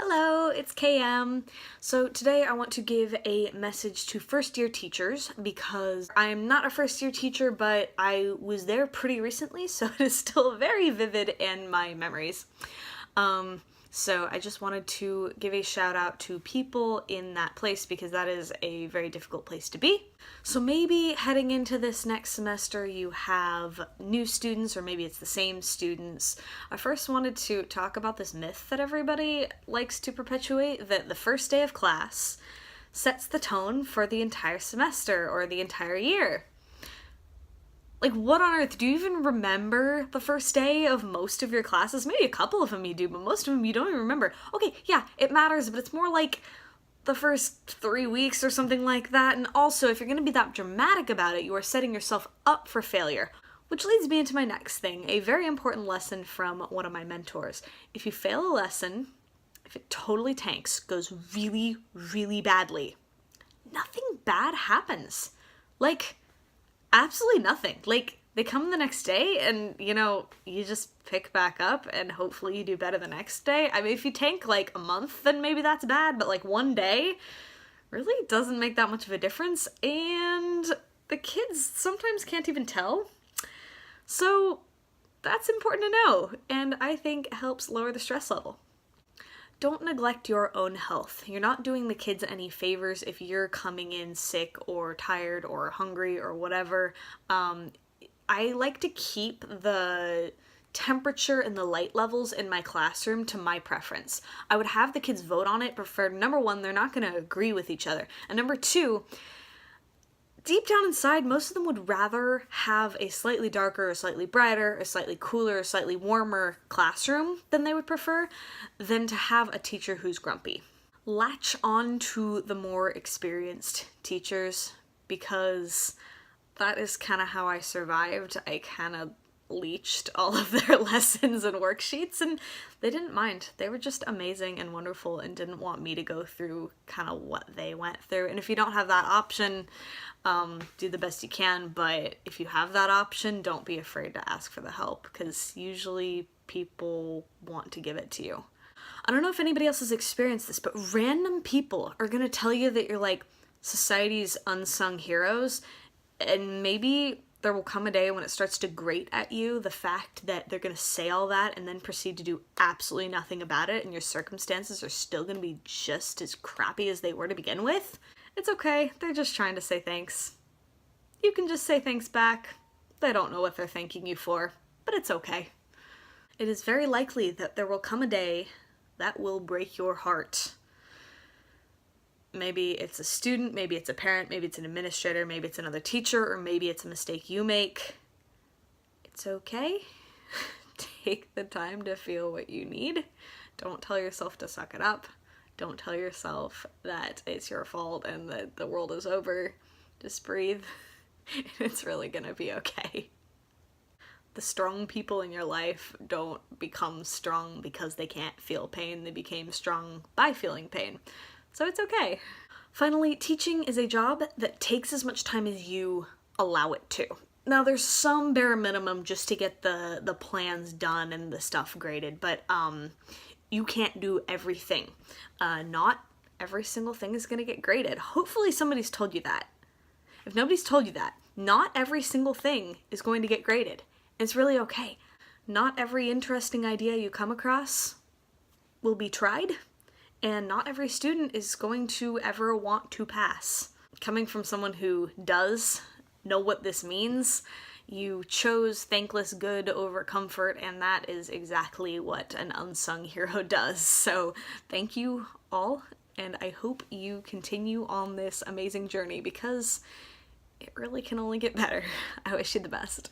Hello, it's KM. So today I want to give a message to first year teachers because I'm not a first year teacher, but I was there pretty recently, so it is still very vivid in my memories. So I just wanted to give a shout out to people in that place because that is a very difficult place to be. So maybe heading into this next semester you have new students, or maybe it's the same students. I first wanted to talk about this myth that everybody likes to perpetuate, that the first day of class sets the tone for the entire semester or the entire year. Like, what on earth? Do you even remember the first day of most of your classes? Maybe a couple of them you do, but most of them you don't even remember. Okay, yeah, it matters, but it's more like the first 3 weeks or something like that. And also, if you're going to be that dramatic about it, you are setting yourself up for failure. Which leads me into my next thing, a very important lesson from one of my mentors. If you fail a lesson, if it totally tanks, goes really, really badly, nothing bad happens. Like, absolutely nothing. Like, they come the next day and, you just pick back up and hopefully you do better the next day. I mean, if you tank like a month, then maybe that's bad, but like one day really doesn't make that much of a difference, and the kids sometimes can't even tell. So that's important to know, and I think helps lower the stress level. Don't neglect your own health. You're not doing the kids any favors if you're coming in sick or tired or hungry or whatever. I like to keep the temperature and the light levels in my classroom to my preference. I would have the kids vote on it, but for number one, they're not going to agree with each other. And number two, deep down inside, most of them would rather have a slightly darker, a slightly brighter, a slightly cooler, a slightly warmer classroom than they would prefer than to have a teacher who's grumpy. Latch on to the more experienced teachers because that is kind of how I survived. I kind of leached all of their lessons and worksheets, and they didn't mind. They were just amazing and wonderful and didn't want me to go through kind of what they went through. And if you don't have that option, do the best you can, but if you have that option, don't be afraid to ask for the help, because usually people want to give it to you. I don't know if anybody else has experienced this, but random people are gonna tell you that you're like society's unsung heroes, and maybe there will come a day when it starts to grate at you the fact that they're going to say all that and then proceed to do absolutely nothing about it, and your circumstances are still going to be just as crappy as they were to begin with. It's okay, they're just trying to say thanks. You can just say thanks back. They don't know what they're thanking you for, but it's okay. It is very likely that there will come a day that will break your heart. Maybe it's a student, maybe it's a parent, maybe it's an administrator, maybe it's another teacher, or maybe it's a mistake you make. It's okay. Take the time to feel what you need. Don't tell yourself to suck it up. Don't tell yourself that it's your fault and that the world is over. Just breathe. It's really gonna be okay. The strong people in your life don't become strong because they can't feel pain. They became strong by feeling pain. So it's okay. Finally, teaching is a job that takes as much time as you allow it to. Now, there's some bare minimum just to get the plans done and the stuff graded, but you can't do everything. Not every single thing is going to get graded. Hopefully somebody's told you that. If nobody's told you that, not every single thing is going to get graded. It's really okay. Not every interesting idea you come across will be tried. And not every student is going to ever want to pass. Coming from someone who does know what this means, you chose thankless good over comfort, and that is exactly what an unsung hero does. So thank you all, and I hope you continue on this amazing journey because it really can only get better. I wish you the best.